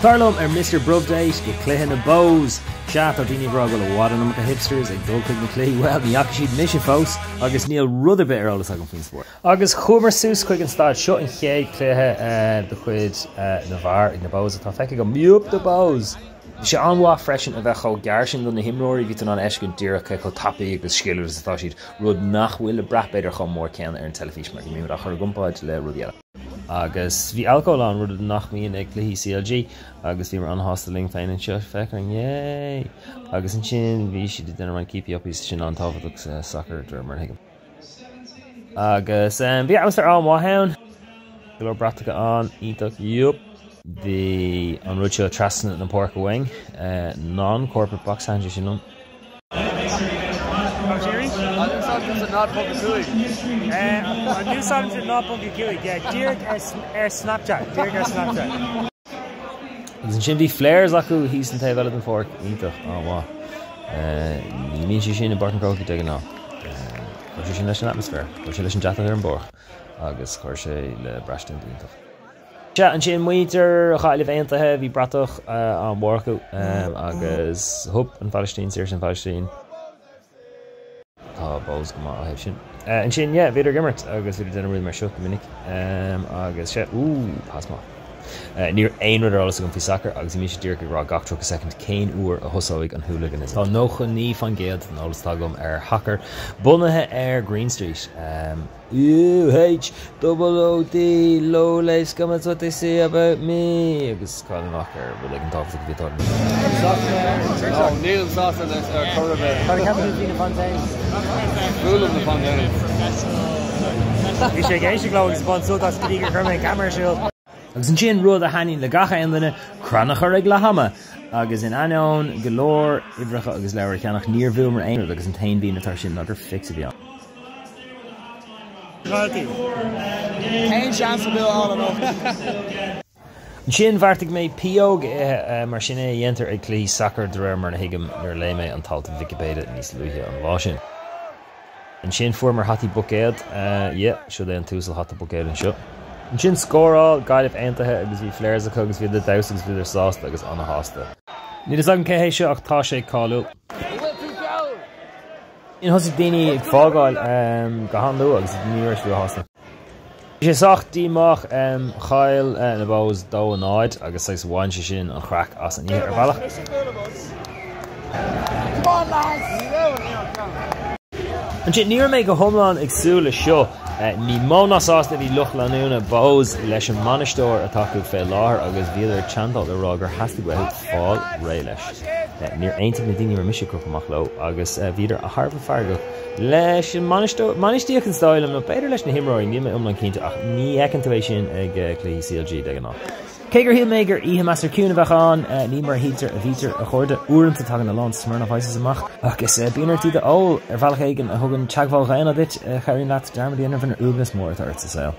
Tarlum Mr. Brubdate, get Cluiche na Bohs. Chat or Dini Broggle a wad an hipsters ag dulcig na Cluiche. Well, the Yakashid mission folks. Agus Neil rudder bit all the second fin sport. Agus Homer Sus quick and start shot in Kay Cluiche the quid Navar in the Bohs. Tá feice go miúp the Bohs. She anwa freshen a vecho Garshin dun the Imreoir vitan on Eshkin Dirk ko tapi agus skillers thought she'd rud nach will a brat better come more can in television mark me with a gumpa le rudiela. Agus vi alcohol on rud nach me in Cluiche CLG agus vi were on hosteling fine and shot feckering yay agus in chin vi she did then keep you up his chin on top of the soccer drummer him agus vi was there on wahound Glo bratica on eatuk yup the on Rucho Traston and Pork Wing non-corporate box handles you know I knew something to not bump you yeah, Dirk Snapchat. Dirk Snapchat. There's a chimney flares like who he's in the development than fork. Oh wow. You mean she's in a Barton Croaky taking off. She's in an atmosphere. She's in Jata there in Borg. August Corche le Brashton Dintof. Chat and Chin Winter, Highly Venta Heavy Bratoch on workout. August Hope and Palestine, Sears and Palestine. Bohs come out of and Chin, yeah, Vader Gimmert. August we did a really shot the minute. August chat. Ooh, pass more. Near ein rudder also going for soccer. August Misha Dirk Rock Gach truck a second. Kane Uhr a Hussoig and hooliganism. So no Chani van Geld and all the Stagum Hacker. Bunnahe Green Street. UHOOD low lace comments what they say about me. August calling Knocker, but they can talk to the guitar. Oh, Neil Sauce and Corabell. How can you Fontaine? Full of the Fontaine. You should get glow is fun so that's the Kermit camera shield. Agus in Chin Rud a Hanin le gacha in the Cranachar ag Lahama. Agus in Anon, Galore, Ibracha agus Laura Canach near Vilmer Einer, agus in Tain being a Tarshin, another fix of you. Geen chance to do all of Chin Vartig made Piog, Marshine Yenter a Cluiche soccer drer mar higam near Leme and Talton Wikipedia in East Lucia and Washin. And Chin former Hattie Booked, yeah, should then Tussle Hattie Booked and shut. And Chin score all, guide if Antahe, agus vi flares a cogs vi the thousands vi their sauce, agus on a hosta. Need a second Kehe Shok Tashe Kalu. In Hussi Dini Fogal, Gahandu, agus New Year's view hosta. She sagt die mach Kyle and Bohs do and night, agus says one shin and crack us and here Come on, lads! And she near make a homeland exula show. Ni mona sauce that we look lanuna Bohs lesh monistor attack fail lar agus vider chantal the roger has to go out fall railish. Near ain't Medini or Mishiko Machlo agus vider a harbour fargo. Lesh monistor can style him no better lesh na Imreoir ni umlan kinta ni ekentuation ag Cluiche CLG dagan. Kager Hillmaker, Ihe Master Kunavachan, Nimar Heater, a Viter, a Horde, Urim to Tagan alone, Smyrna Vices and Mach. Agus, Biner to the Ol, Valhagen, a Hogan Chagval Gaina bit, Harry Nat, Darmody, and Ugnas more at Earth to sale.